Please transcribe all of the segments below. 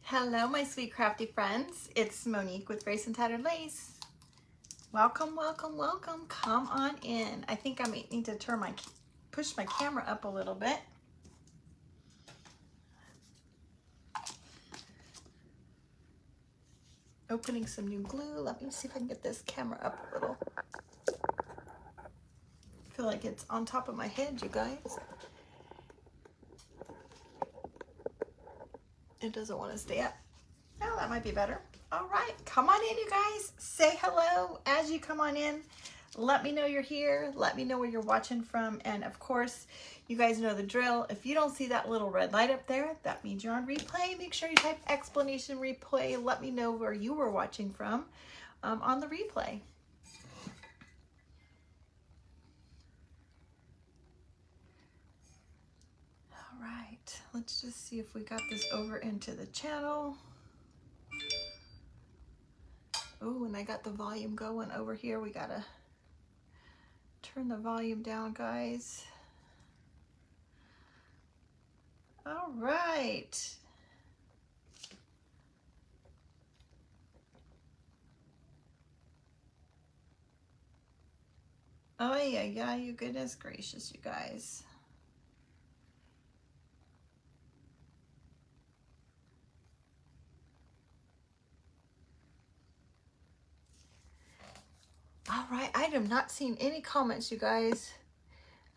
Hello, my sweet crafty friends. It's Monique with Grace and Tattered Lace. Welcome, welcome, welcome. Come on in. I think I might need to push my camera up a little bit. Opening some new glue. Let me see if I can get this camera up a little. I feel like it's on top of my head, you guys. It doesn't want to stay up. Oh, that might be better. All right, come on in, you guys. Say hello as you come on in. Let me know you're here. Let me know where you're watching from. And of course, you guys know the drill. If you don't see that little red light up there, that means you're on replay. Make sure you type explanation replay. Let me know where you were watching from on the replay. All right, let's just see if we got this over into the channel. Oh, and I got the volume going over here. We gotta turn the volume down, guys. All right. Oh yeah, you goodness gracious, you guys. All right, I have not seen any comments, you guys.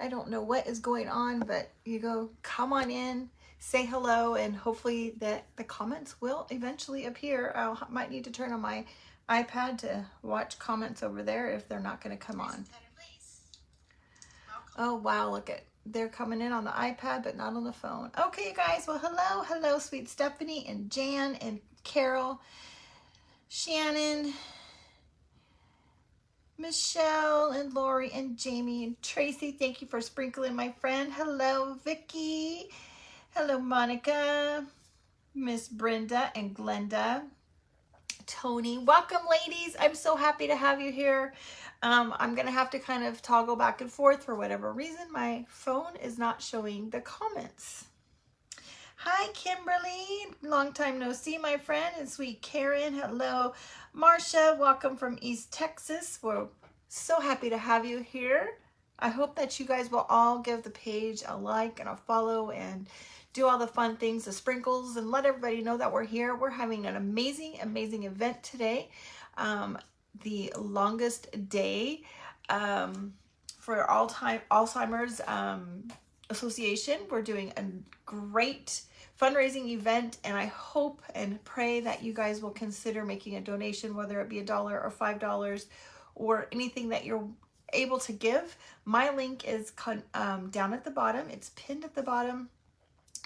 I don't know what is going on, but you go, come on in, say hello, and hopefully that the comments will eventually appear. I might need to turn on my iPad to watch comments over there if they're not going to come on. Oh, wow, look at, they're coming in on the iPad, but not on the phone. Okay, you guys, well, hello, sweet Stephanie and Jan and Carol, Shannon, Michelle and Lori and Jamie and Tracy, thank you for sprinkling, my friend. Hello, Vicky. Hello, Monica, Miss Brenda and Glenda. Tony, welcome, ladies. I'm so happy to have you here. I'm going to have to kind of toggle back and forth for whatever reason. My phone is not showing the comments. Hi, Kimberly. Long time no see, my friend. And sweet Karen. Hello, Marcia. Welcome from East Texas. We're so happy to have you here. I hope that you guys will all give the page a like and a follow and do all the fun things, the sprinkles, and let everybody know that we're here. We're having an amazing, amazing event today. The longest day for Alzheimer's Association. We're doing a great fundraising event, and I hope and pray that you guys will consider making a donation, whether it be $1 or $5 or anything that you're able to give. My link is down at the bottom. It's pinned at the bottom.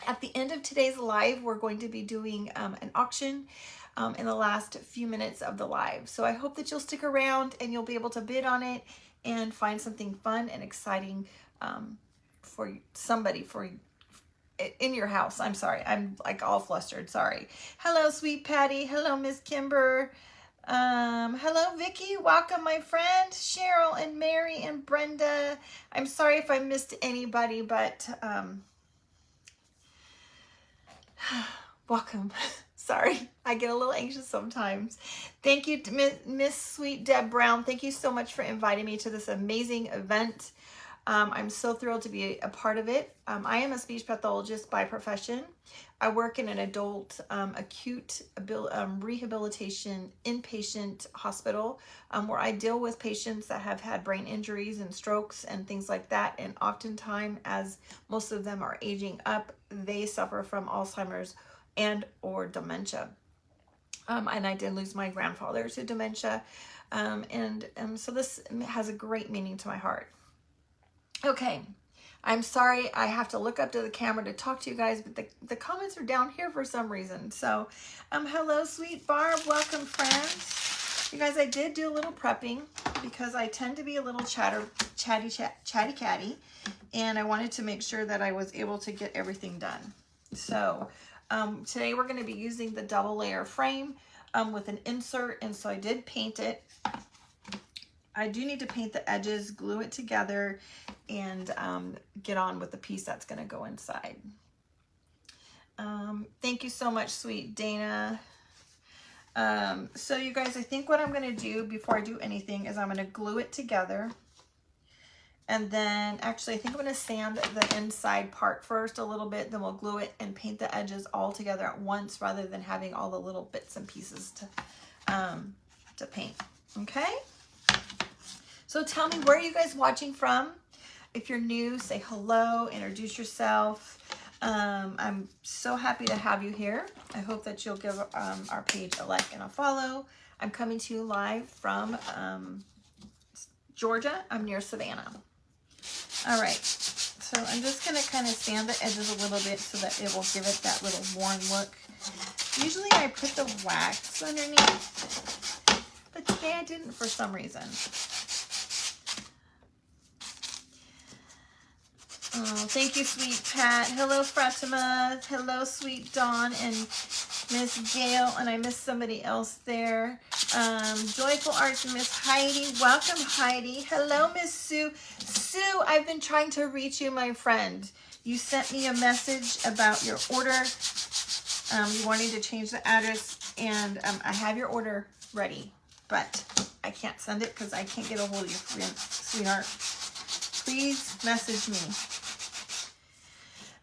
At the end of today's live, we're going to be doing an auction in the last few minutes of the live. So I hope that you'll stick around and you'll be able to bid on it and find something fun and exciting for somebody in your house. I'm sorry, I'm like all flustered, sorry. Hello, sweet Patty. Hello, Miss Kimber. Hello, Vicky. Welcome, my friend. Cheryl and Mary and Brenda. I'm sorry if I missed anybody, but welcome. Sorry, I get a little anxious sometimes. Thank you, Miss Sweet Deb Brown. Thank you so much for inviting me to this amazing event. I'm so thrilled to be a part of it. I am a speech pathologist by profession. I work in an adult acute rehabilitation inpatient hospital where I deal with patients that have had brain injuries and strokes and things like that. And oftentimes, as most of them are aging up, they suffer from Alzheimer's and or dementia. And I did lose my grandfather to dementia. So this has a great meaning to my heart. Okay, I'm sorry I have to look up to the camera to talk to you guys, but the comments are down here for some reason. So, hello, sweet Barb. Welcome, friends. You guys, I did do a little prepping because I tend to be a little chatty catty, and I wanted to make sure that I was able to get everything done. So, today we're going to be using the double layer frame with an insert, and so I did paint it. I do need to paint the edges, glue it together, and get on with the piece that's going to go inside. Thank you so much, sweet Dana. So you guys, I think what I'm going to do before I do anything is I'm going to glue it together. And then actually I think I'm going to sand the inside part first a little bit, then we'll glue it and paint the edges all together at once rather than having all the little bits and pieces to paint. Okay? So tell me, where are you guys watching from? If you're new, say hello, introduce yourself. I'm so happy to have you here. I hope that you'll give our page a like and a follow. I'm coming to you live from Georgia. I'm near Savannah. All right, so I'm just going to kind of sand the edges a little bit so that it will give it that little worn look. Usually I put the wax underneath, but today I didn't for some reason. Oh, thank you, sweet Pat. Hello, Fatima. Hello, sweet Dawn and Miss Gail. And I missed somebody else there. Joyful Arts and Miss Heidi. Welcome, Heidi. Hello, Miss Sue. Sue, I've been trying to reach you, my friend. You sent me a message about your order. You wanted to change the address, and I have your order ready, but I can't send it because I can't get a hold of you, sweetheart. Please message me.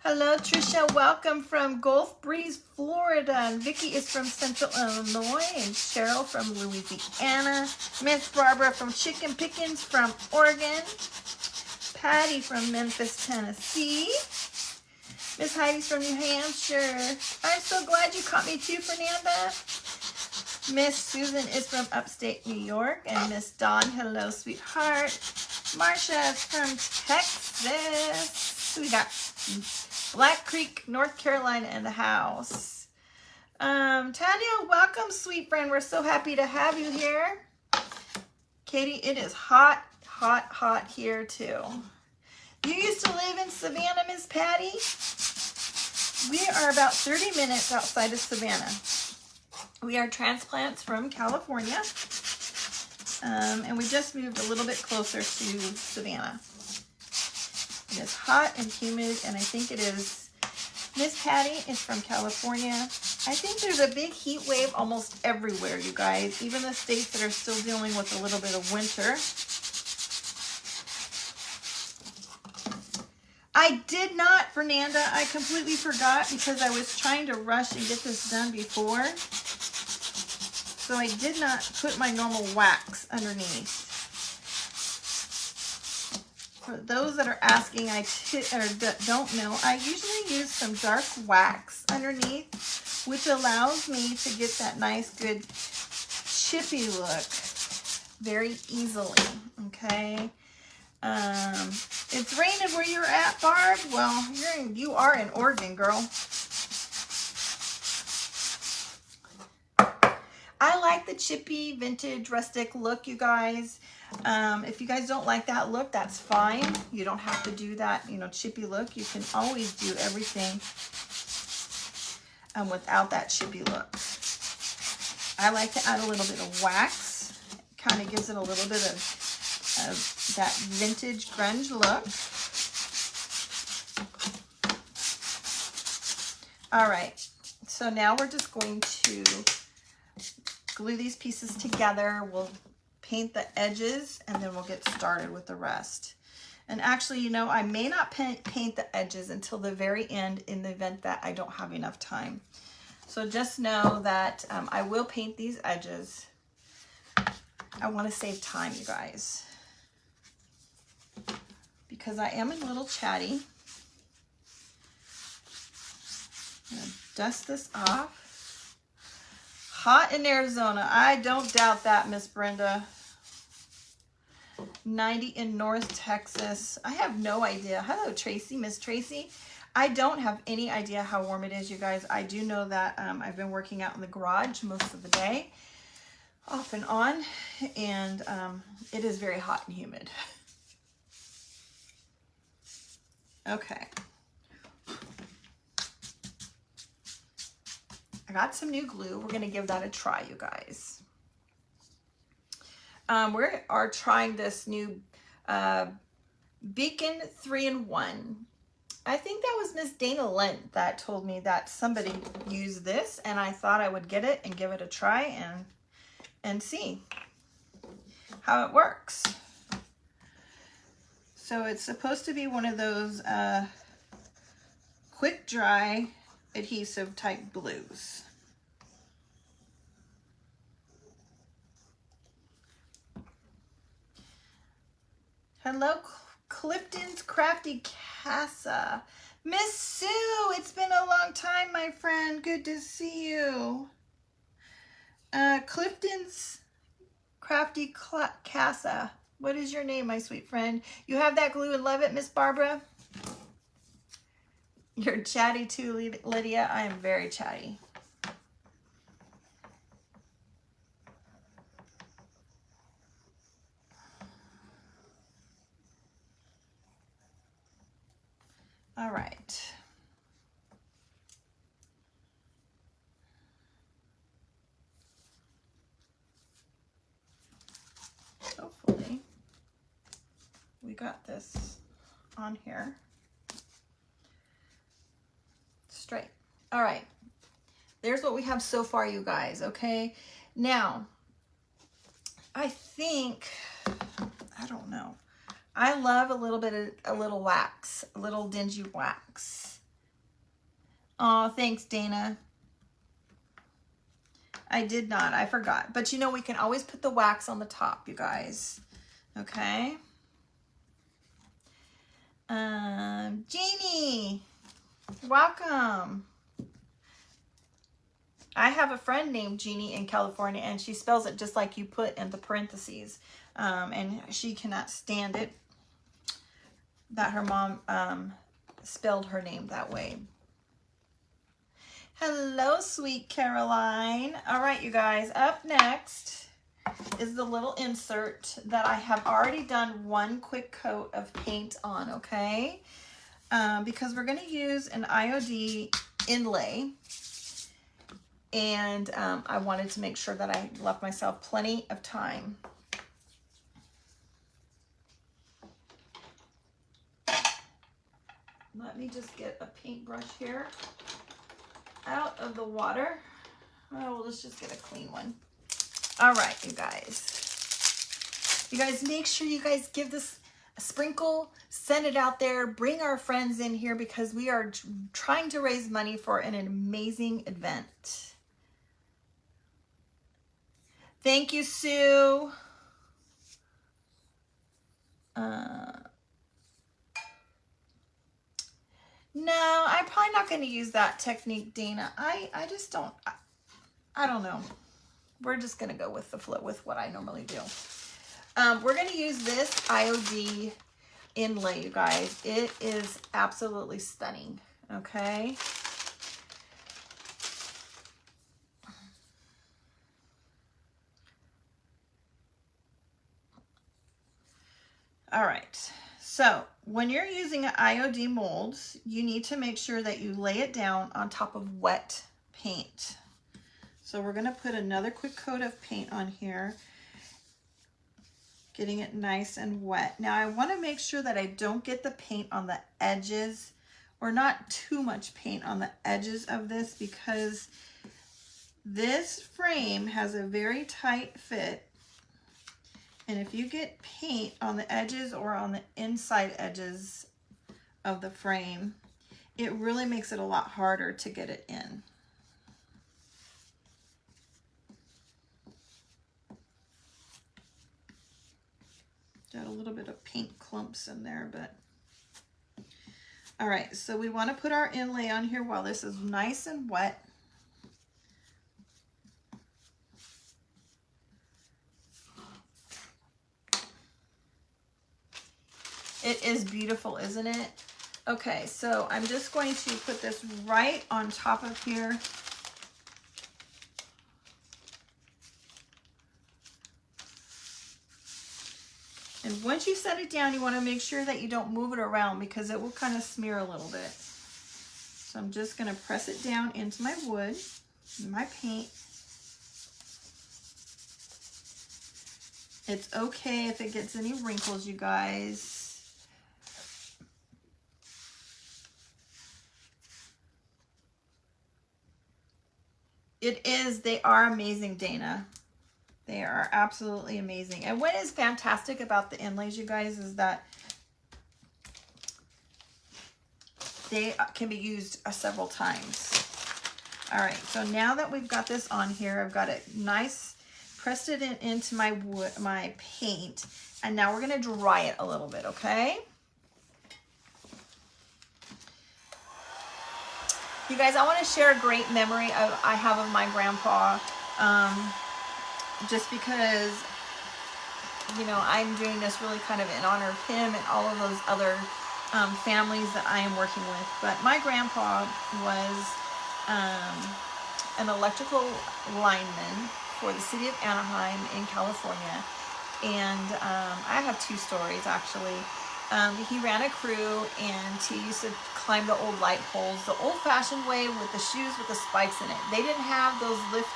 Hello, Trisha. Welcome from Gulf Breeze, Florida. And Vicky is from Central Illinois. And Cheryl from Louisiana. Miss Barbara from Chicken Pickens from Oregon. Patty from Memphis, Tennessee. Miss Heidi's from New Hampshire. I'm so glad you caught me too, Fernanda. Miss Susan is from upstate New York. And Miss Dawn, hello, sweetheart. Marsha is from Texas. We got Black Creek, North Carolina in the house. Tanya, welcome, sweet friend. We're so happy to have you here. Katie, it is hot, hot, hot here too. You used to live in Savannah, Miss Patty? We are about 30 minutes outside of Savannah. We are transplants from California. And we just moved a little bit closer to Savannah. It is hot and humid, and I think it is. Miss Patty is from California. I think there's a big heat wave almost everywhere, you guys. Even the states that are still dealing with a little bit of winter. I did not, Fernanda. I completely forgot because I was trying to rush and get this done before. So I did not put my normal wax underneath. For those that are asking, don't know, I usually use some dark wax underneath, which allows me to get that nice, good chippy look very easily, okay? It's raining where you're at, Barb? Well, you are in Oregon, girl. I like the chippy, vintage, rustic look, you guys. If you guys don't like that look, that's fine. You don't have to do that, chippy look. You can always do everything without that chippy look. I like to add a little bit of wax. It kind of gives it a little bit of that vintage grunge look. All right, so now we're just going to glue these pieces together. We'll paint the edges and then we'll get started with the rest. And actually, I may not paint the edges until the very end in the event that I don't have enough time. So just know that I will paint these edges. I want to save time, you guys, because I am a little chatty. I'm gonna dust this off. Hot in Arizona. I don't doubt that, Miss Brenda. 90 in North Texas. I have no idea. Hello, Tracy. Miss Tracy. I don't have any idea how warm it is, you guys. I do know that I've been working out in the garage most of the day, off and on, and it is very hot and humid. Okay. I got some new glue. We're going to give that a try, you guys. We are trying this new Beacon 3-in-1 I think that was Miss Dana Lent that told me that somebody used this, and I thought I would get it and give it a try and see how it works. So it's supposed to be one of those quick dry adhesive type glues. Hello, Clifton's Crafty Casa. Miss Sue, it's been a long time, my friend. Good to see you. Clifton's Crafty Casa. What is your name, my sweet friend? You have that glue and love it, Miss Barbara? You're chatty too, Lydia. I am very chatty. All right. Hopefully we got this on here straight. All right. There's what we have so far, you guys. Okay. Now, I think, I don't know. I love a little wax, a little dingy wax. Oh, thanks, Dana. I did not, I forgot. But you know, we can always put the wax on the top, you guys. Okay. Jeannie, welcome. I have a friend named Jeannie in California, and she spells it just like you put in the parentheses. And she cannot stand it that her mom spelled her name that way. Hello, sweet Caroline. All right, you guys, up next is the little insert that I have already done one quick coat of paint on, okay? Because we're going to use an IOD inlay, and I wanted to make sure that I left myself plenty of time. Let me just get a paintbrush here out of the water. Oh, let's just get a clean one. All right, you guys. You guys, make sure you guys give this a sprinkle, send it out there, bring our friends in here because we are trying to raise money for an amazing event. Thank you, Sue. No, I'm probably not going to use that technique, Dana. I just don't, I don't know. We're just going to go with the flow with what I normally do. We're going to use this IOD inlay, you guys. It is absolutely stunning, okay? All right. So when you're using IOD molds, you need to make sure that you lay it down on top of wet paint. So we're going to put another quick coat of paint on here, getting it nice and wet. Now I want to make sure that I don't get the paint on the edges, or not too much paint on the edges of this, because this frame has a very tight fit. And if you get paint on the edges or on the inside edges of the frame, it really makes it a lot harder to get it in. Got a little bit of paint clumps in there, but all right, so we want to put our inlay on here while this is nice and wet. It is beautiful, isn't it? Okay, so I'm just going to put this right on top of here. And once you set it down, you want to make sure that you don't move it around because it will kind of smear a little bit. So I'm just going to press it down into my wood, my paint. It's okay if it gets any wrinkles, you guys. They are amazing, Dana. They are absolutely amazing. And what is fantastic about the inlays, you guys, is that they can be used several times. All right, so now that we've got this on here, I've got it nice, pressed it into my wood, my paint, and now we're gonna dry it a little bit, okay? You guys, I want to share a great memory I have of my grandpa, just because, you know, I'm doing this really kind of in honor of him and all of those other families that I am working with. But my grandpa was an electrical lineman for the city of Anaheim in California. And I have two stories, actually. He ran a crew, and he used to climb the old light poles the old-fashioned way with the shoes with the spikes in it. They didn't have those lift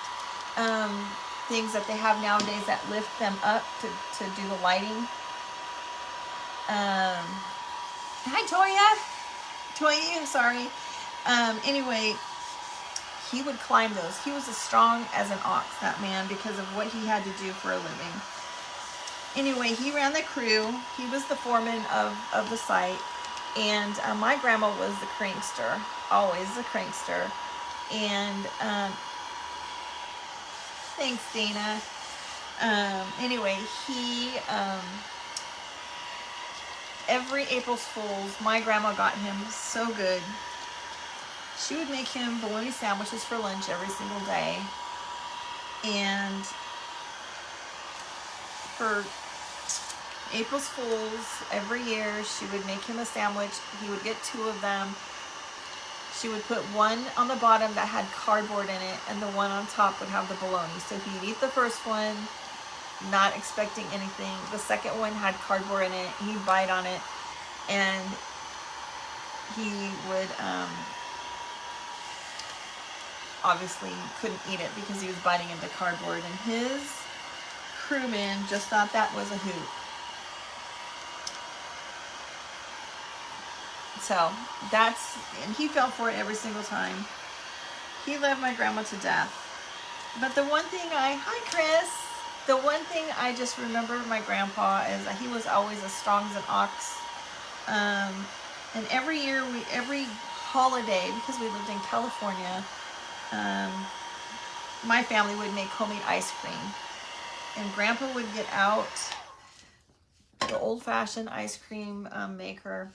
things that they have nowadays that lift them up to do the lighting. Hi, Toya. Toya, sorry. Anyway, he would climb those. He was as strong as an ox, that man, because of what he had to do for a living. Anyway, he ran the crew. He was the foreman of the site. And my grandma was the crankster, always the crankster. And thanks, Dana. Anyway, he, every April's Fool's, my grandma got him so good. She would make him bologna sandwiches for lunch every single day. And for April's Fool's, every year, she would make him a sandwich. He would get 2 of them. She would put one on the bottom that had cardboard in it, and the one on top would have the bologna. So he'd eat the first one, not expecting anything. The second one had cardboard in it. He'd bite on it, and he would obviously couldn't eat it because he was biting into cardboard. And his crewmen just thought that was a hoot. So and he fell for it every single time. He loved my grandma to death. But the one thing hi Chris, the one thing I just remember my grandpa is that he was always as strong as an ox. And every year, every holiday, because we lived in California, my family would make homemade ice cream. And Grandpa would get out the old-fashioned ice cream maker,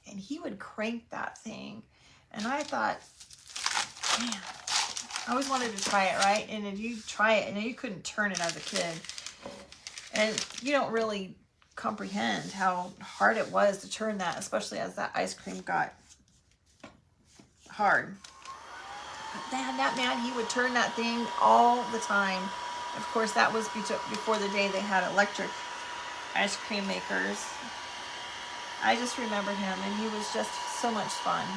and he would crank that thing. And I thought, man, I always wanted to try it, right? And if you try it, and you couldn't turn it as a kid. And you don't really comprehend how hard it was to turn that, especially as that ice cream got hard. But that man, he would turn that thing all the time. Of course, that was before the day they had electric ice cream makers. I just remember him, and he was just so much fun.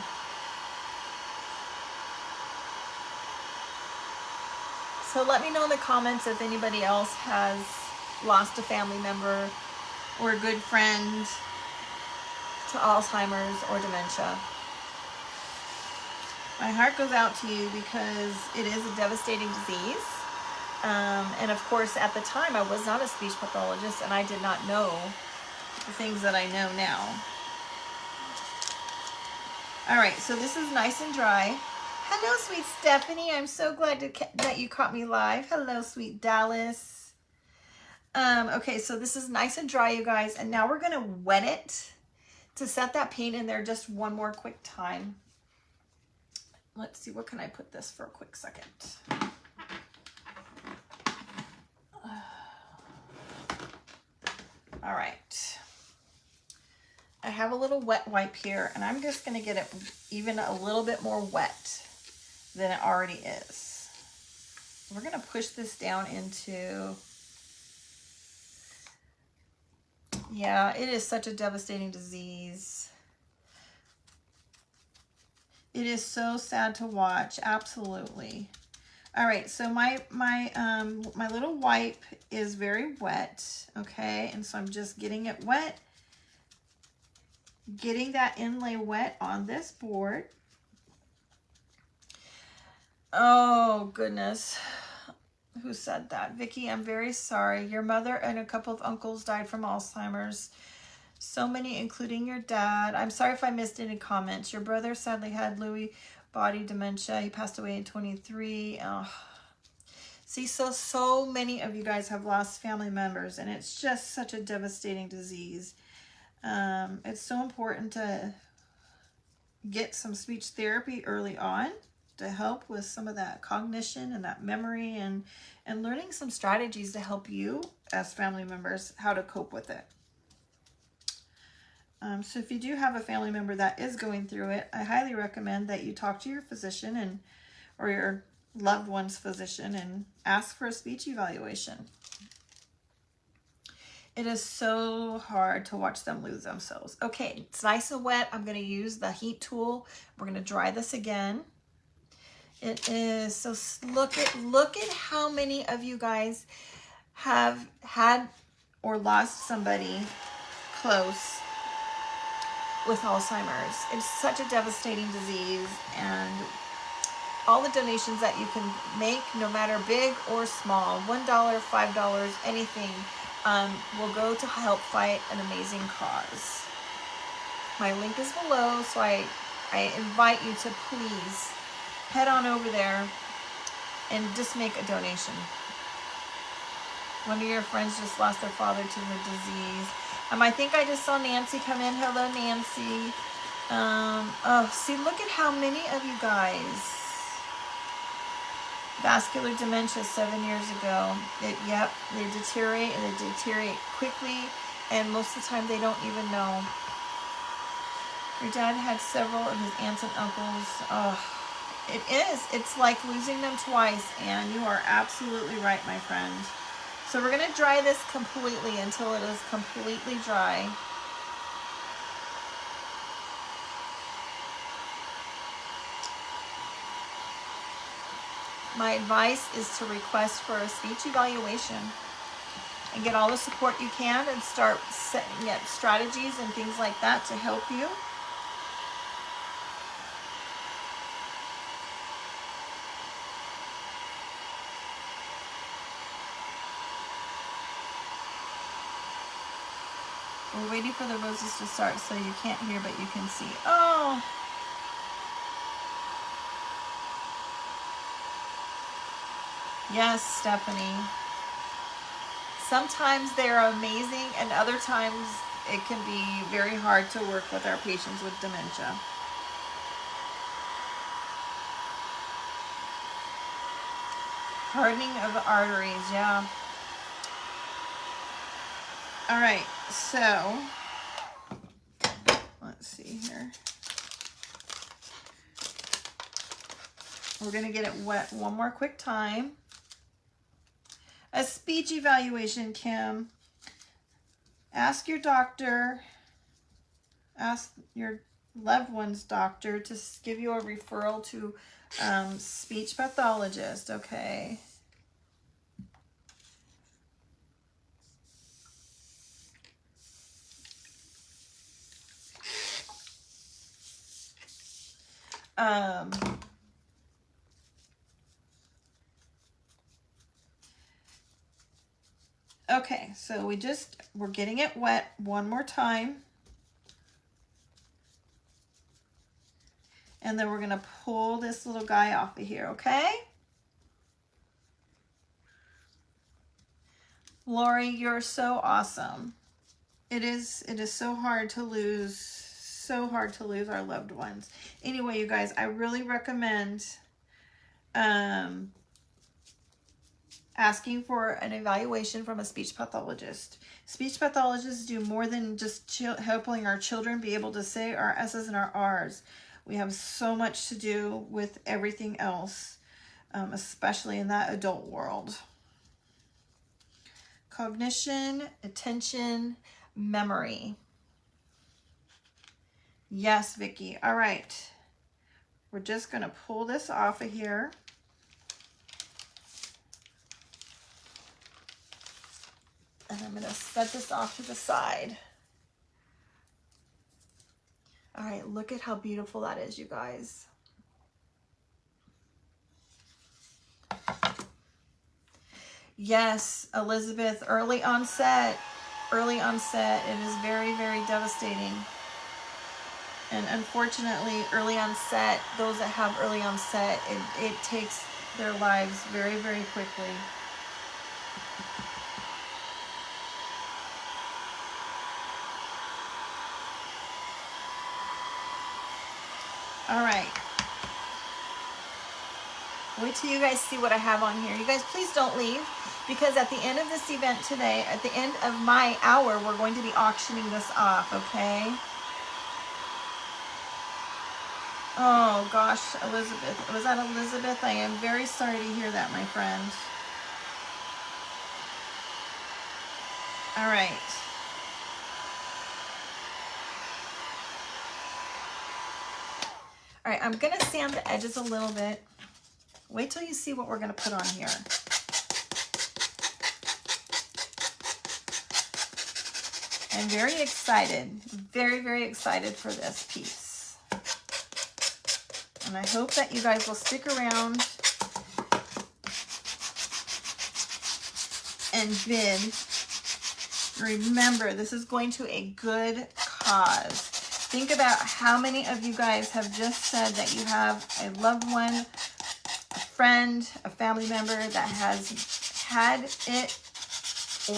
So let me know in the comments if anybody else has lost a family member or a good friend to Alzheimer's or dementia. My heart goes out to you because it is a devastating disease. And of course, at the time, I was not a speech pathologist, and I did not know the things that I know now. All right, so this is nice and dry. Hello, sweet Stephanie. I'm so glad that you caught me live. Hello, sweet Dallas. Okay, so this is nice and dry, you guys. And now we're going to wet it to set that paint in there just one more quick time. Let's see, what can I put this for a quick second? All right. I have a little wet wipe here, and I'm just going to get it even a little bit more wet than it already is. We're going to push this down into... Yeah, it is such a devastating disease. It is so sad to watch, absolutely. All right, so my little wipe is very wet, okay? And so I'm just getting it wet, getting that inlay wet on this board. Oh, goodness. Who said that? Vicky, I'm very sorry. Your mother and a couple of uncles died from Alzheimer's. So many, including your dad. I'm sorry if I missed any comments. Your brother sadly had Lewy body dementia. He passed away in 23. Oh. See, so many of you guys have lost family members, and it's just such a devastating disease. It's so important to get some speech therapy early on to help with some of that cognition and that memory, and learning some strategies to help you as family members how to cope with it. So if you do have a family member that is going through it, I highly recommend that you talk to your physician or your loved one's physician and ask for a speech evaluation. It is so hard to watch them lose themselves. Okay, it's nice and wet. I'm going to use the heat tool. We're going to dry this again. It is, so look at how many of you guys have had or lost somebody close with Alzheimer's. It's such a devastating disease, and all the donations that you can make, no matter big or small, $1, $5, anything, will go to help fight an amazing cause. My link is below, so I invite you to please head on over there and just make a donation. One of your friends just lost their father to the disease. I think I just saw Nancy come in. Hello, Nancy. Oh, see, look at how many of you guys. Vascular dementia 7 years ago. Yep, they deteriorate, and they deteriorate quickly, and most of the time they don't even know. Your dad had several of his aunts and uncles. Oh, it is. It's like losing them twice, and you are absolutely right, my friend. So we're going to dry this completely until it is completely dry. My advice is to request for a speech evaluation and get all the support you can, and start setting up strategies and things like that to help you. We're waiting for the roses to start, so you can't hear, but you can see. Oh! Yes, Stephanie. Sometimes they're amazing, and other times it can be very hard to work with our patients with dementia. Hardening of the arteries, yeah. All right, so let's see here. We're going to get it wet one more quick time. A speech evaluation, Kim. Ask your doctor, ask your loved one's doctor to give you a referral to speech pathologist, okay? Okay, so we're getting it wet one more time. And then we're going to pull this little guy off of here, okay? Lori, you're so awesome. It is so hard to lose our loved ones. Anyway, you guys, I really recommend asking for an evaluation from a speech pathologist. Speech pathologists do more than just helping our children be able to say our S's and our R's. We have so much to do with everything else, especially in that adult world. Cognition, attention, memory. Yes, Vicki. All right. We're just going to pull this off of here. And I'm going to set this off to the side. All right, look at how beautiful that is, you guys. Yes, Elizabeth, early onset. Early onset. It is very, very devastating. And unfortunately, early onset, those that have early onset, it takes their lives very, very quickly. All right. Wait till you guys see what I have on here. You guys, please don't leave, because at the end of this event today, at the end of my hour, we're going to be auctioning this off, okay? Oh gosh, Elizabeth. Was that Elizabeth? I am very sorry to hear that, my friend. All right. All right, I'm going to sand the edges a little bit. Wait till you see what we're going to put on here. I'm very excited, very, very excited for this piece. And I hope that you guys will stick around and bid. Remember, this is going to a good cause. Think about how many of you guys have just said that you have a loved one, a friend, a family member that has had it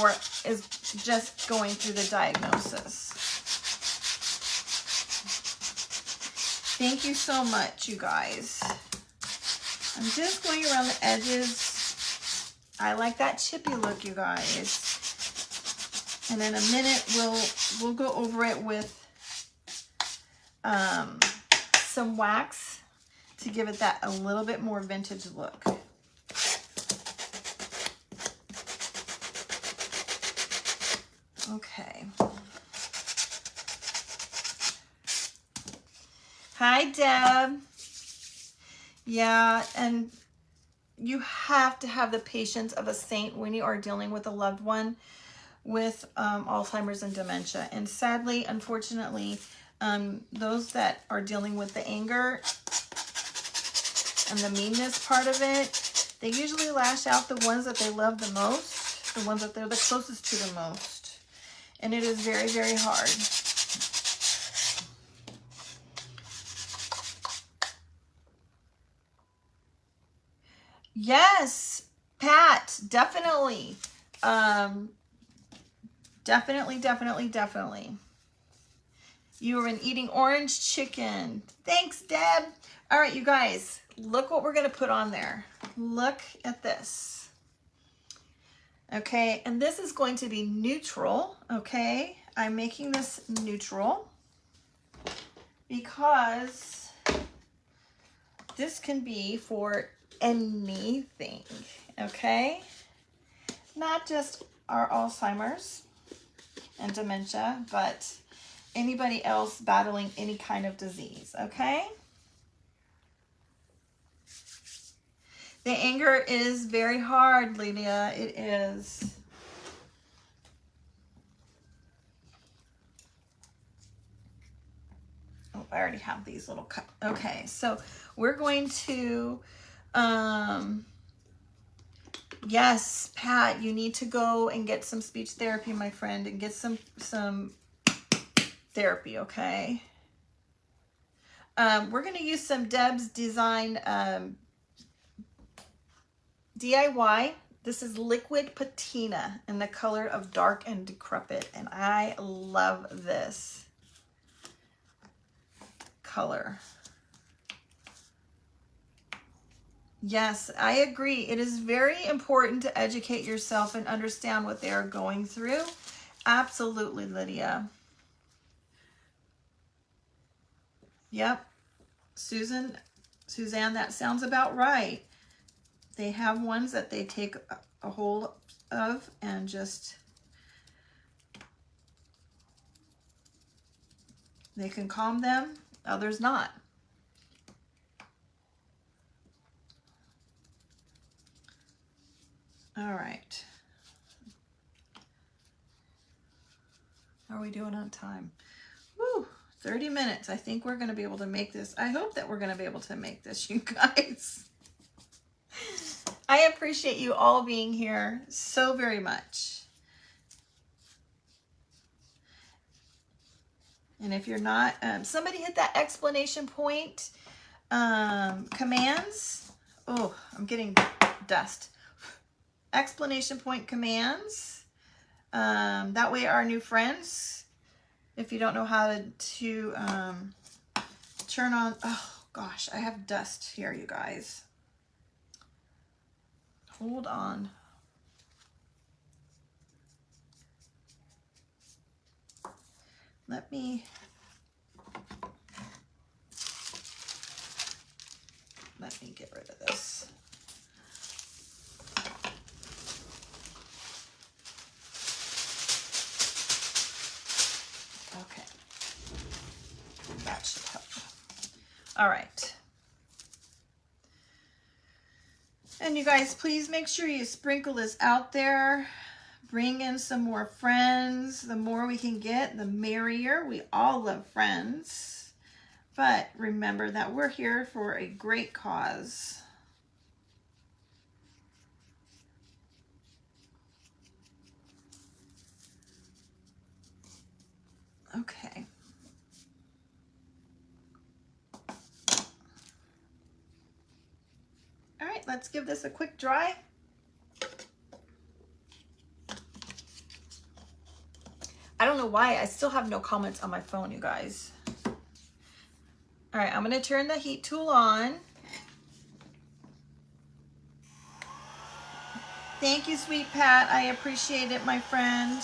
or is just going through the diagnosis. Thank you so much, you guys. I'm just going around the edges. I like that chippy look, you guys. And in a minute, we'll go over it with some wax to give it that a little bit more vintage look. Okay. Hi, Deb. Yeah, and you have to have the patience of a saint when you are dealing with a loved one with Alzheimer's and dementia. And sadly, unfortunately, those that are dealing with the anger and the meanness part of it, they usually lash out the ones that they love the most, the ones that they're the closest to the most. And it is very, very hard. Yes, Pat, definitely. Definitely. You have been eating orange chicken. Thanks, Deb. All right, you guys, look what we're going to put on there. Look at this. Okay, and this is going to be neutral, okay? I'm making this neutral because this can be for anything, okay? Not just our Alzheimer's and dementia, but anybody else battling any kind of disease, okay? The anger is very hard, Lydia. It is. Oh, I already have these little cups. Okay, so we're going to, yes, Pat, you need to go and get some speech therapy, my friend, and get some therapy, okay? We're going to use some Deb's Design DIY. This is liquid patina in the color of dark and decrepit, and I love this color. Yes, I agree. It is very important to educate yourself and understand what they are going through. Absolutely, Lydia. Yep. Suzanne, that sounds about right. They have ones that they take a hold of and just, they can calm them, others not. All right. How are we doing on time? Woo, 30 minutes. I think we're going to be able to make this. I hope that we're going to be able to make this, you guys. I appreciate you all being here so very much. And if you're not, somebody hit that exclamation point commands. Oh, I'm getting dust. Exclamation point commands. That way our new friends, if you don't know how to turn on, oh gosh, I have dust here, you guys. Hold on. Let me get rid of this. Okay. That should help. All right. And you guys, please make sure you sprinkle this out there. Bring in some more friends. The more we can get, the merrier. We all love friends. But remember that we're here for a great cause. Okay. All right, let's give this a quick dry. I don't know why I still have no comments on my phone, you guys. All right, I'm going to turn the heat tool on. Thank you, sweet Pat. I appreciate it, my friend.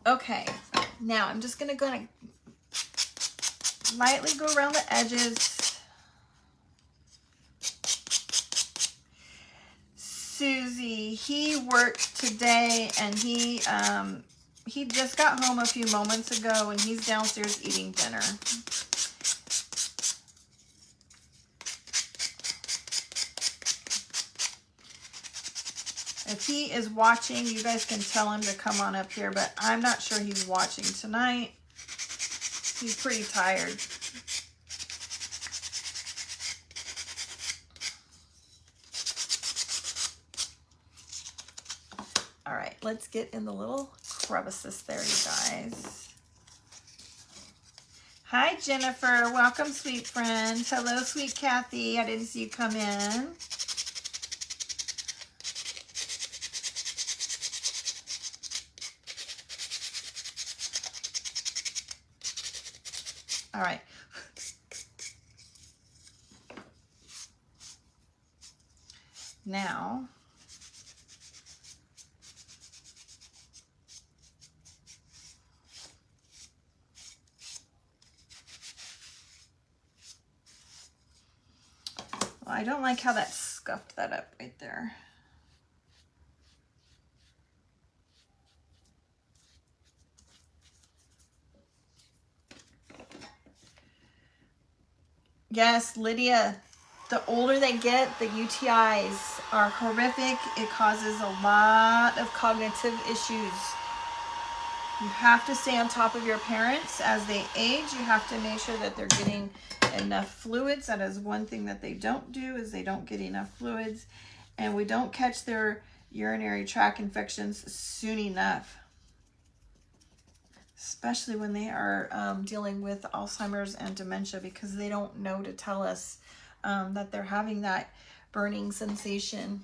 Okay, now I'm just going to lightly go around the edges. Susie, he worked today and he just got home a few moments ago and he's downstairs eating dinner. If he is watching, you guys can tell him to come on up here, but I'm not sure he's watching tonight. He's pretty tired. All right, let's get in the little crevices there, you guys. Hi, Jennifer. Welcome, sweet friend. Hello, sweet Kathy. I didn't see you come in. All right. Now, well, I don't like how that scuffed that up right there. Yes, Lydia, the older they get, the UTIs are horrific. It causes a lot of cognitive issues. You have to stay on top of your parents as they age. You have to make sure that they're getting enough fluids. That is one thing that they don't do, is they don't get enough fluids. And we don't catch their urinary tract infections soon enough, especially when they are dealing with Alzheimer's and dementia, because they don't know to tell us that they're having that burning sensation.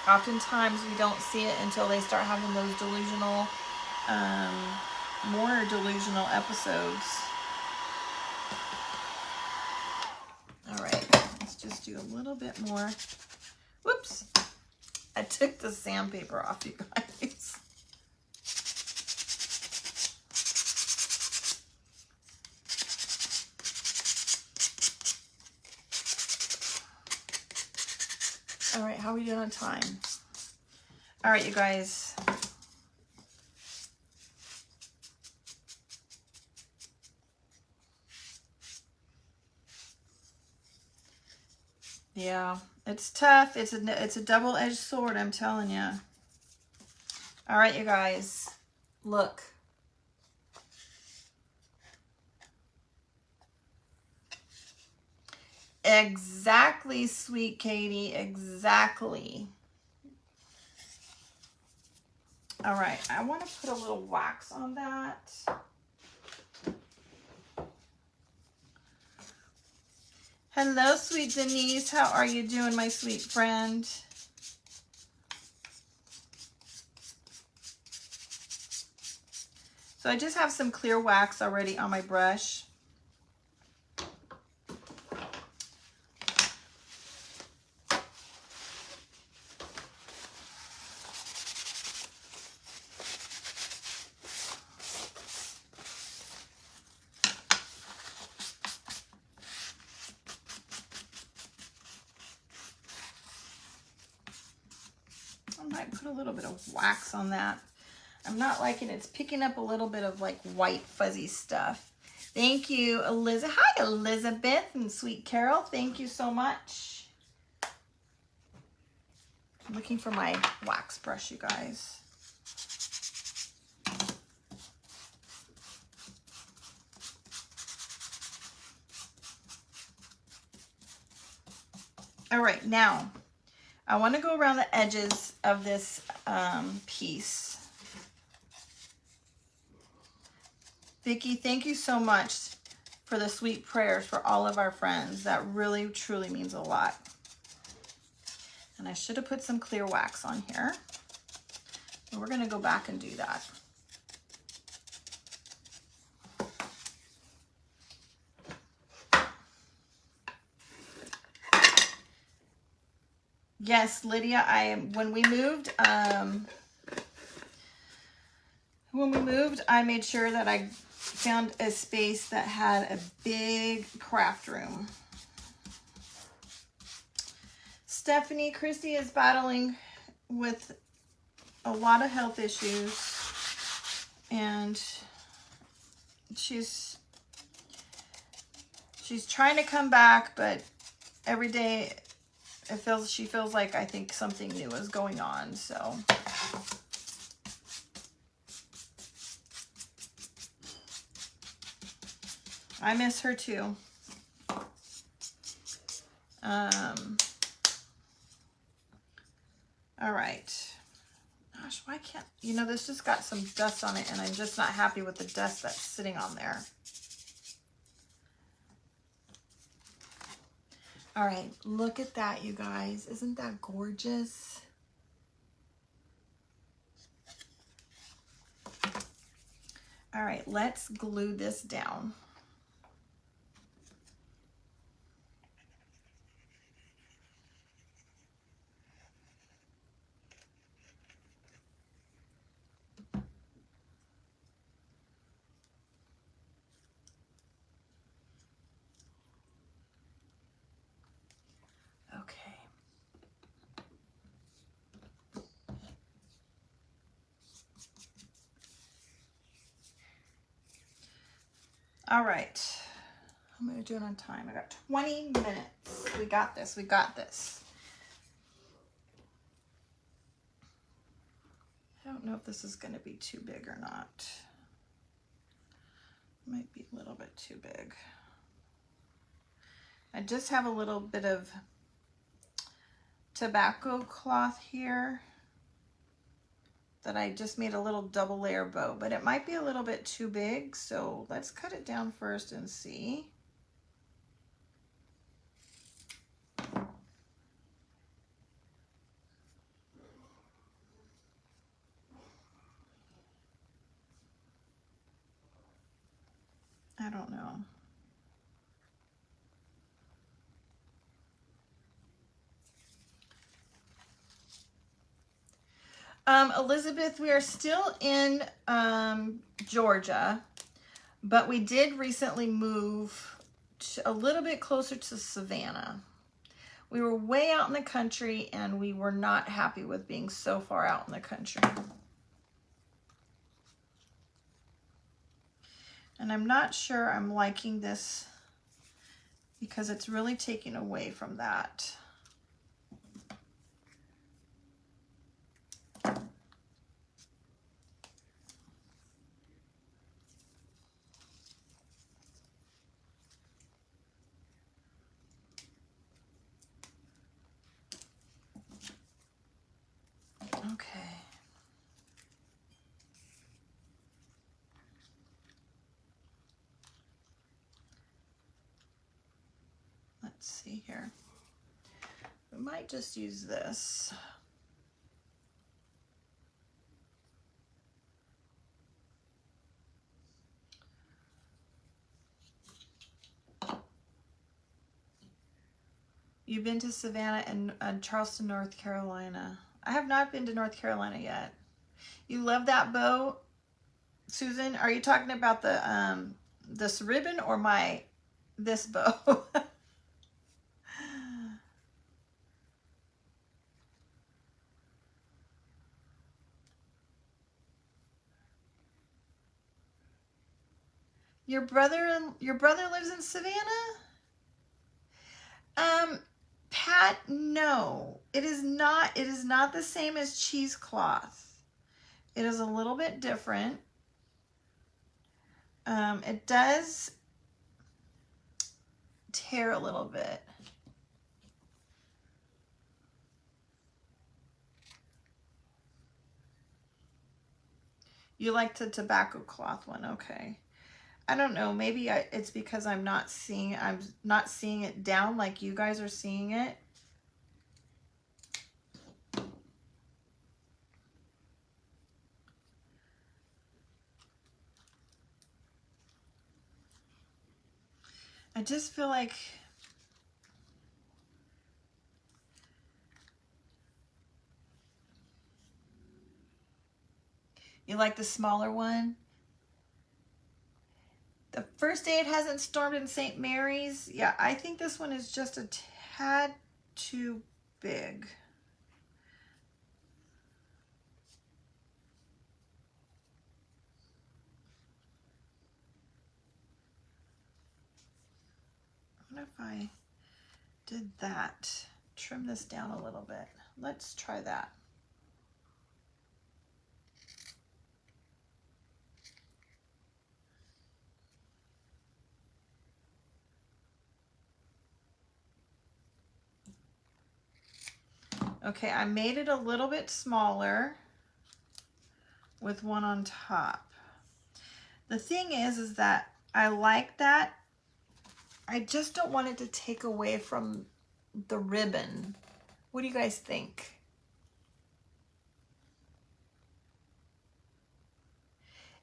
Oftentimes we don't see it until they start having those delusional, more delusional episodes. All right, let's just do a little bit more. Whoops. I took the sandpaper off, you guys. All right, how are we doing on time? All right, you guys. Yeah, it's tough. It's a double-edged sword, I'm telling you. All right, you guys. Look. Exactly, sweet Katie. Exactly. All right, I want to put a little wax on that. Hello, sweet Denise. How are you doing, my sweet friend? So I just have some clear wax already on my brush. I might put a little bit of wax on that. I'm not liking it. It's picking up a little bit of like white fuzzy stuff. Thank you, Elizabeth. Hi, Elizabeth and sweet Carol. Thank you so much. I'm looking for my wax brush, you guys. All right, now I want to go around the edges of this piece. Vicki, thank you so much for the sweet prayers for all of our friends. That really, truly means a lot. And I should have put some clear wax on here. And we're going to go back and do that. Yes, Lydia, when we moved, I made sure that I found a space that had a big craft room. Stephanie, Christy is battling with a lot of health issues, and she's trying to come back, but every day she feels like I think something new is going on. So I miss her too. All right. Gosh, why can't, this just got some dust on it, and I'm just not happy with the dust that's sitting on there. All right, look at that, you guys. Isn't that gorgeous? All right, let's glue this down. Okay. All right. I'm going to do it on time. I got 20 minutes. We got this. We got this. I don't know if this is going to be too big or not. Might be a little bit too big. I just have a little bit of tobacco cloth here that I just made a little double layer bow, but it might be a little bit too big, so let's cut it down first and see. I don't know. Elizabeth, we are still in Georgia, but we did recently move a little bit closer to Savannah. We were way out in the country and we were not happy with being so far out in the country. And I'm not sure I'm liking this because it's really taking away from that. Okay. Let's see here. We might just use this. You've been to Savannah and Charleston, North Carolina. I have not been to North Carolina yet. You love that bow, Susan? Are you talking about the this ribbon or this bow? Your brother lives in Savannah? Pat, no. It is not the same as cheesecloth. It is a little bit different. It does tear a little bit. You like the tobacco cloth one, okay. I don't know, maybe it's because I'm not seeing it down like you guys are seeing it. I just feel like you like the smaller one. The first day it hasn't stormed in St. Mary's. Yeah, I think this one is just a tad too big. What if I did that? Trim this down a little bit. Let's try that. Okay, I made it a little bit smaller with one on top. The thing is that I like that. I just don't want it to take away from the ribbon. What do you guys think?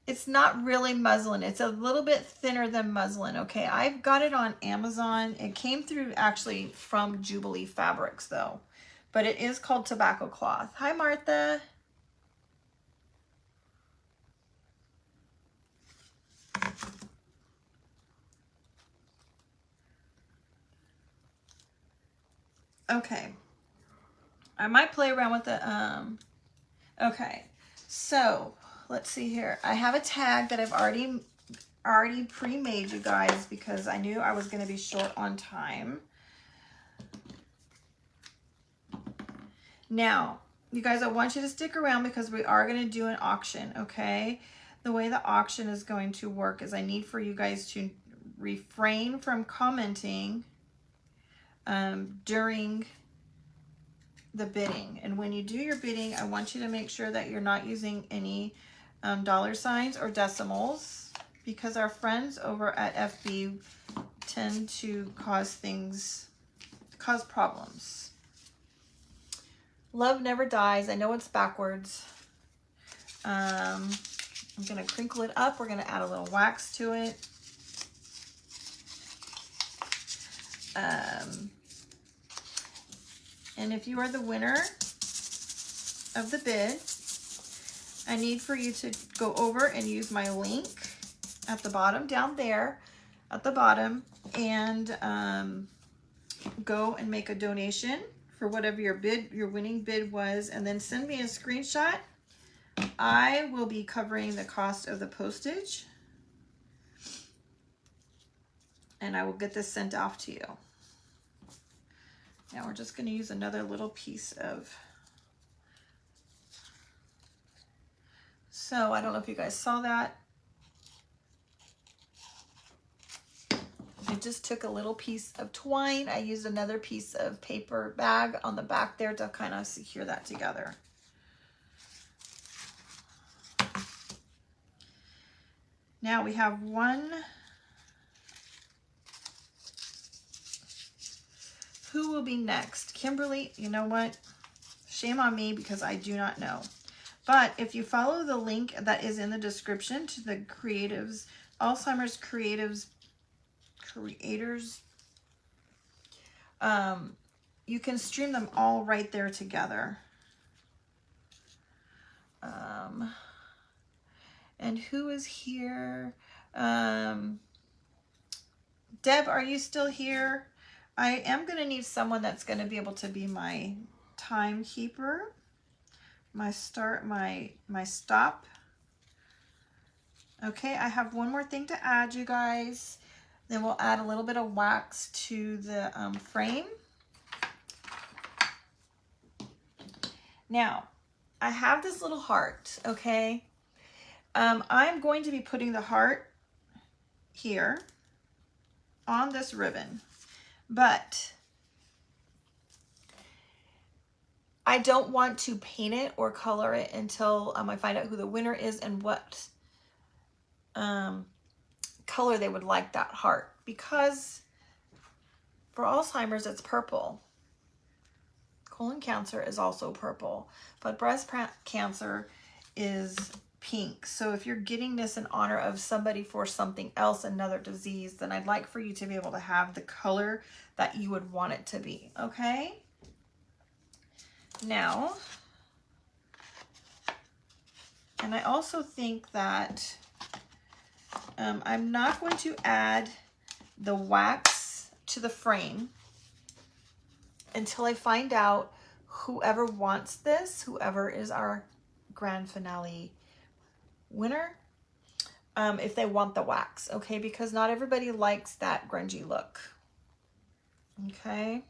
It's not really muslin. It's a little bit thinner than muslin. Okay, I've got it on Amazon. It came through actually from Jubilee Fabrics though, but it is called tobacco cloth. Hi, Martha. Okay, I might play around with the, okay, so let's see here. I have a tag that I've already pre-made, you guys, because I knew I was going to be short on time. Now, you guys, I want you to stick around because we are going to do an auction, okay? The way the auction is going to work is I need for you guys to refrain from commenting during the bidding. And when you do your bidding, I want you to make sure that you're not using any dollar signs or decimals, because our friends over at FB tend to cause problems. Love never dies. I know it's backwards. I'm going to crinkle it up. We're going to add a little wax to it. And if you are the winner of the bid, I need for you to go over and use my link at the bottom, down there at the bottom, and go and make a donation for whatever your winning bid was, and then send me a screenshot. I will be covering the cost of the postage, and I will get this sent off to you. Now we're just going to use another little piece of, so I don't know if you guys saw that. I just took a little piece of twine. I used another piece of paper bag on the back there to kind of secure that together. Now we have one. Who will be next? Kimberly, you know what? Shame on me because I do not know. But if you follow the link that is in the description to the creatives, Alzheimer's creators, you can stream them all right there together. And who is here? Deb, are you still here? I am going to need someone that's going to be able to be my timekeeper, my start, my stop. Okay, I have one more thing to add, you guys. Then we'll add a little bit of wax to the frame. Now, I have this little heart, okay? I'm going to be putting the heart here on this ribbon, but I don't want to paint it or color it until I find out who the winner is and what color they would like that heart, because for Alzheimer's it's purple. Colon cancer is also purple, but breast cancer is pink. So if you're getting this in honor of somebody for something else, another disease, then I'd like for you to be able to have the color that you would want it to be, okay? Now, and I also think that I'm not going to add the wax to the frame until I find out whoever wants this, whoever is our grand finale winner, if they want the wax, okay? Because not everybody likes that grungy look, okay?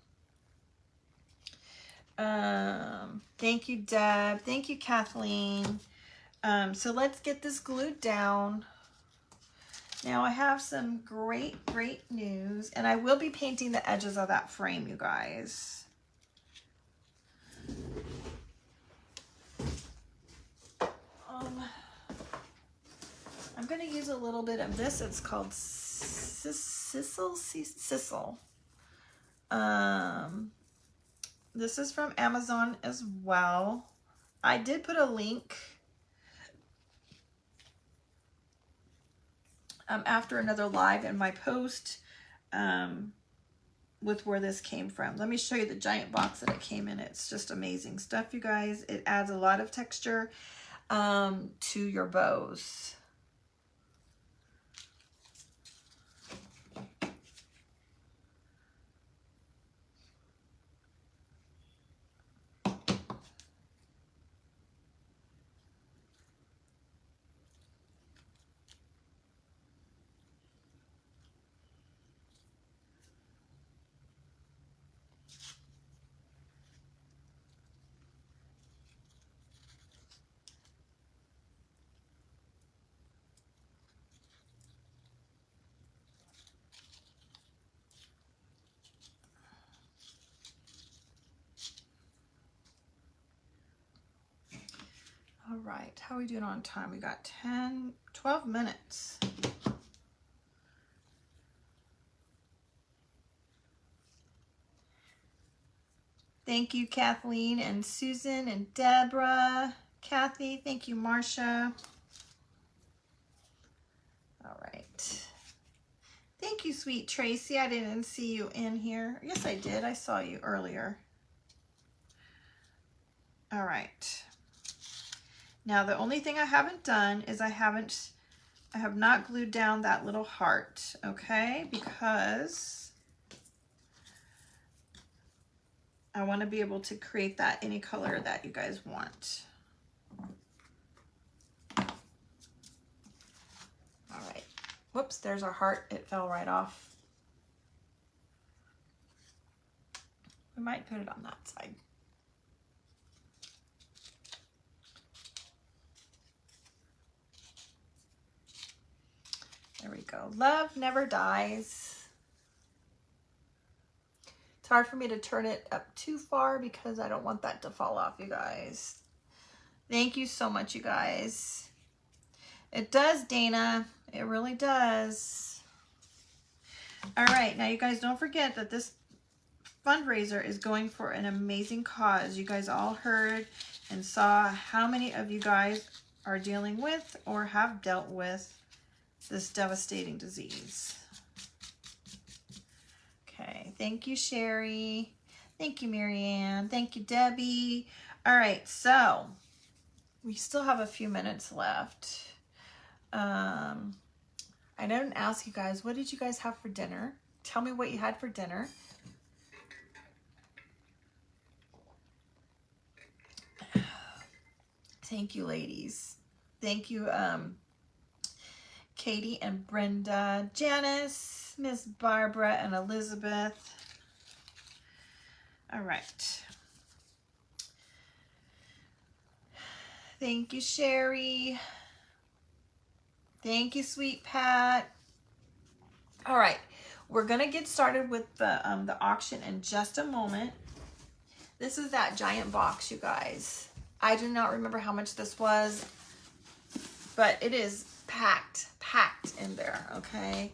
Thank you, Deb. Thank you, Kathleen. So let's get this glued down. Now I have some great news, and I will be painting the edges of that frame, you guys. I'm going to use a little bit of this. It's called Sisal. This is from Amazon as well. I did put a link after another live in my post with where this came from. Let me show you the giant box that it came in. It's just amazing stuff, you guys. It adds a lot of texture to your bows. All right, how are we doing on time? We got 12 minutes. Thank you, Kathleen and Susan and Deborah. Kathy, thank you, Marcia. All right. Thank you, sweet Tracy. I didn't see you in here. Yes, I did. I saw you earlier. All right. Now, the only thing I haven't done is I have not glued down that little heart, okay? Because I want to be able to create that any color that you guys want. All right. Whoops, there's our heart. It fell right off. We might put it on that side. There we go. Love never dies. It's hard for me to turn it up too far because I don't want that to fall off, you guys. Thank you so much, you guys. It does, Dana. It really does. All right, now you guys don't forget that this fundraiser is going for an amazing cause. You guys all heard and saw how many of you guys are dealing with or have dealt with this devastating disease. Okay, thank you, Sherry. Thank you, Marianne. Thank you, Debbie. All right, so we still have a few minutes left. I didn't ask you guys, what did you guys have for dinner? Tell me what you had for dinner. Thank you, ladies. Thank you, Katie and Brenda, Janice, Miss Barbara, and Elizabeth. All right. Thank you, Sherry. Thank you, Sweet Pat. All right, we're gonna get started with the auction in just a moment. This is that giant box, you guys. I do not remember how much this was, but it is packed in there, okay?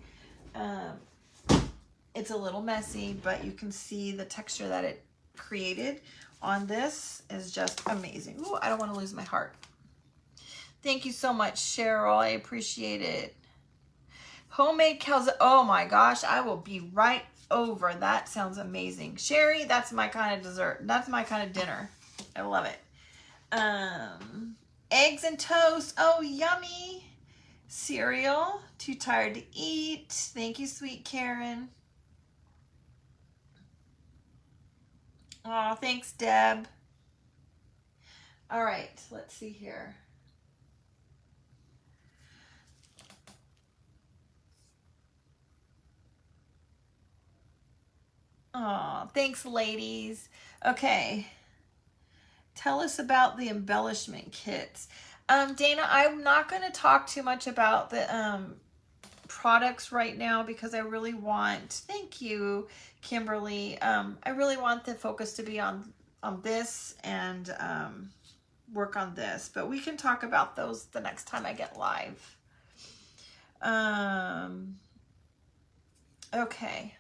It's a little messy, but you can see the texture that it created on this is just amazing. Ooh, I don't want to lose my heart. Thank you so much, Cheryl. I appreciate it. Homemade calzone. Oh my gosh, I will be right over. That sounds amazing. Sherry, that's my kind of dessert. That's my kind of dinner. I love it. Eggs and toast. Oh, yummy. Cereal. Too tired to eat. Thank you, sweet Karen. Oh, thanks, Deb. All right, let's see here. Oh, thanks, ladies. Okay. Tell us about the embellishment kits. Dana, I'm not going to talk too much about the products right now because I really want, thank you, Kimberly. I really want the focus to be on this and work on this, but we can talk about those the next time I get live. Okay.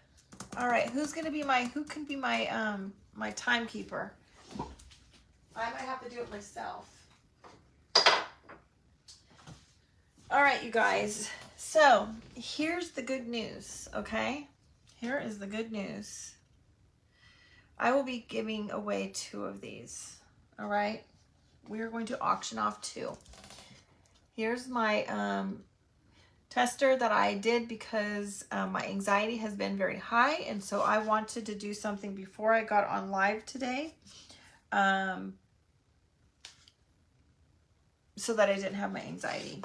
All right, who can be my my timekeeper? I might have to do it myself. All right, you guys. So here's the good news, okay? Here is the good news. I will be giving away 2 of these, all right? We are going to auction off 2. Here's my tester that I did because my anxiety has been very high, and so I wanted to do something before I got on live today so that I didn't have my anxiety.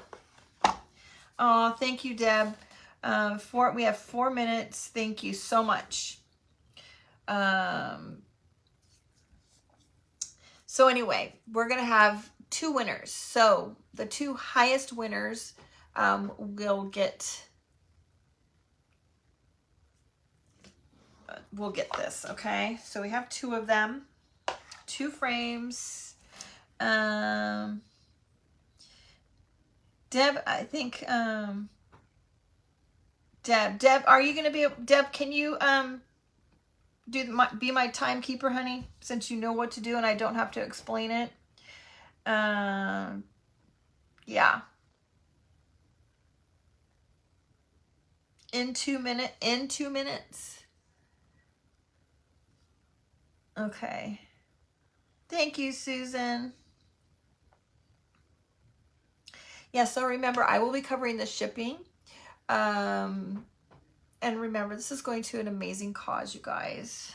Oh, thank you, Deb. We have 4 minutes. Thank you so much. So anyway, we're going to have 2 winners. So the 2 highest winners will get this, okay? So we have 2 of them, 2 frames. Deb, I think, Deb, are you going to be, Deb, can you be my timekeeper, honey, since you know what to do and I don't have to explain it? Yeah. In 2 minutes. Okay. Thank you, Susan. Yeah, so remember, I will be covering the shipping. And remember, this is going to an amazing cause, you guys.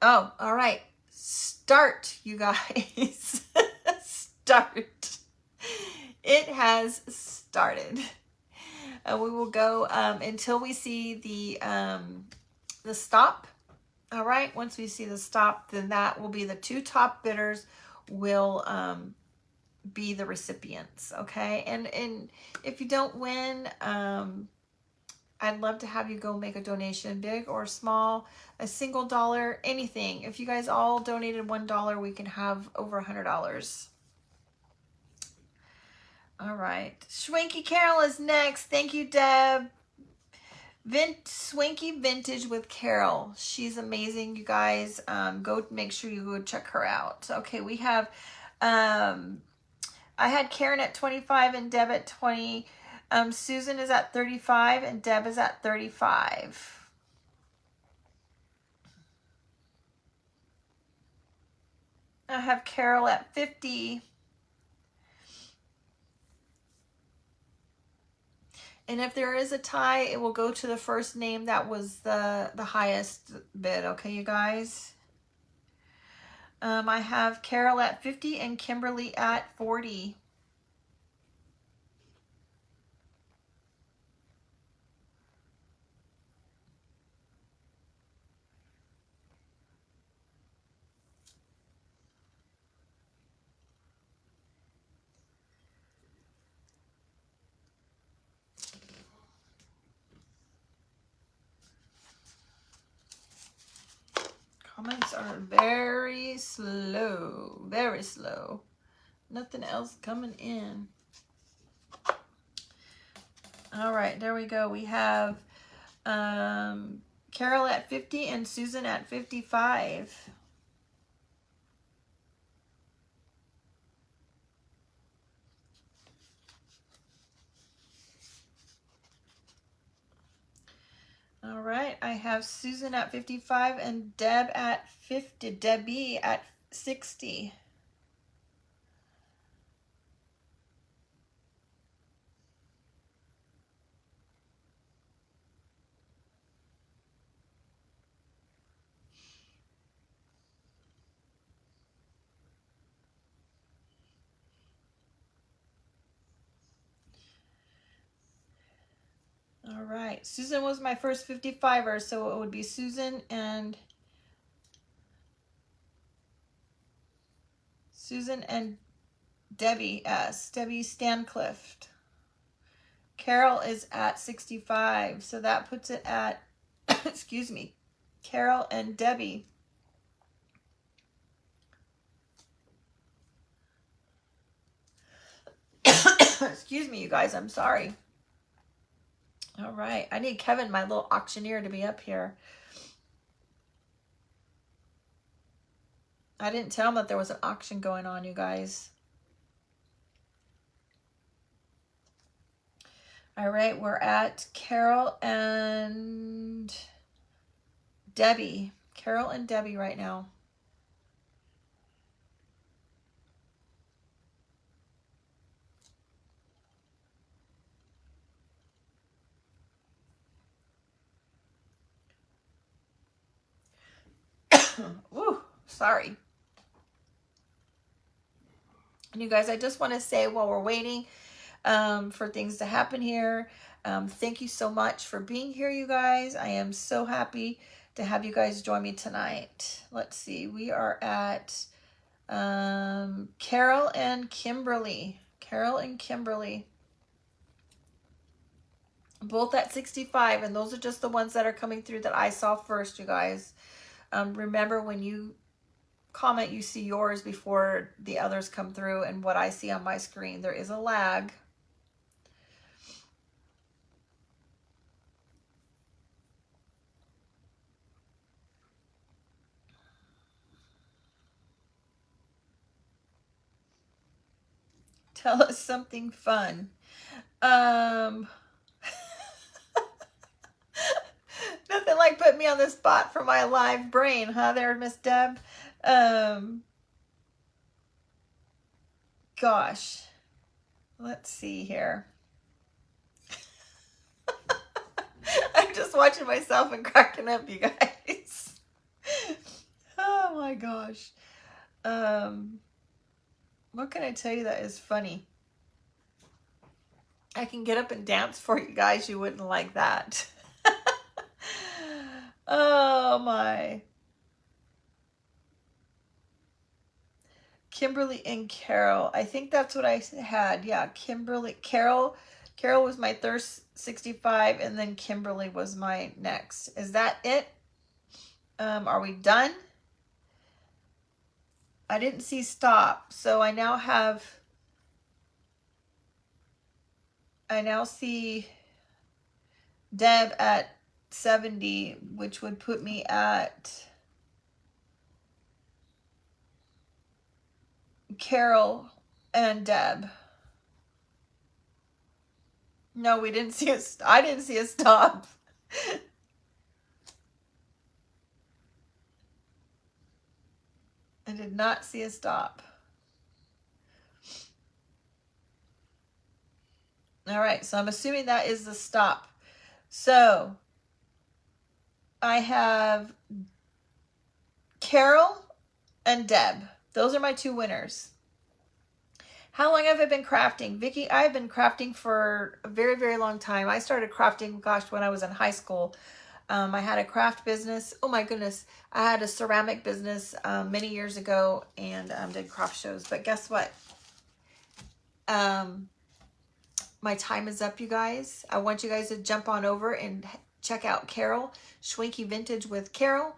Oh, all right. Start, you guys. Start. It has started. We will go until we see the stop. All right. Once we see the stop, then that will be the two top bidders will be the recipients. Okay. And if you don't win, I'd love to have you go make a donation, big or small, a single dollar, anything. If you guys all donated $1, we can have over $100. All right. Schwinky Carol is next. Thank you, Deb. Swinky Vintage with Carol. She's amazing, you guys. Go make sure you go check her out. Okay, we have, I had Karen at 25 and Deb at 20. Susan is at 35 and Deb is at 35. I have Carol at 50. And if there is a tie, it will go to the first name that was the highest bid. Okay, you guys? I have Carol at 50 and Kimberly at 40. Comments are very slow. Very slow. Nothing else coming in. All right, there we go. We have Carol at 50 and Susan at 55. All right, I have Susan at 55 and Deb at 50. Debbie at 60. All right, Susan was my first 55er, so it would be Susan and Debbie S. Debbie Stancliff. Carol is at 65, so that puts it at, excuse me, Carol and Debbie. Excuse me, you guys, I'm sorry. All right, I need Kevin, my little auctioneer, to be up here. I didn't tell him that there was an auction going on, you guys. All right, we're at Carol and Debbie. Carol and Debbie right now. Woo, sorry. And you guys, I just want to say while we're waiting for things to happen here, thank you so much for being here, you guys. I am so happy to have you guys join me tonight. Let's see, we are at Carol and Kimberly. Carol and Kimberly. Both at 65, and those are just the ones that are coming through that I saw first, you guys. Remember, when you comment, you see yours before the others come through and what I see on my screen. There is a lag. Tell us something fun. Nothing like putting me on the spot for my live brain, huh there, Miss Deb? Gosh. Let's see here. I'm just watching myself and cracking up, you guys. my gosh. What can I tell you that is funny? I can get up and dance for you guys. You wouldn't like that. Oh my. Kimberly and Carol. I think that's what I had. Yeah, Kimberly. Carol was my first 65, and then Kimberly was my next. Is that it? Are we done? I didn't see stop, so I now see Deb at 70, which would put me at Carol and Deb. No, we didn't see I didn't see a stop. I did not see a stop. All right, so I'm assuming that is the stop. So I have Carol and Deb. Those are my two winners. How long have I been crafting? Vicki, I've been crafting for a very, very long time. I started crafting, gosh, when I was in high school. I had a craft business. Oh my goodness. I had a ceramic business many years ago and did craft shows. But guess what? My time is up, you guys. I want you guys to jump on over and check out Carol, Schwanky Vintage with Carol.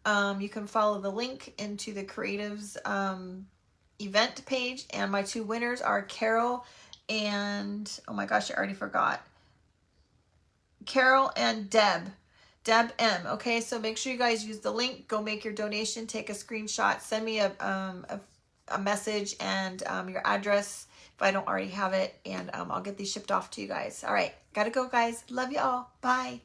You can follow the link into the Creatives event page. And my two winners are Carol and, oh my gosh, I already forgot. Carol and Deb M. Okay, so make sure you guys use the link. Go make your donation. Take a screenshot. Send me a message and your address if I don't already have it. And I'll get these shipped off to you guys. All right, gotta go, guys. Love you all. Bye.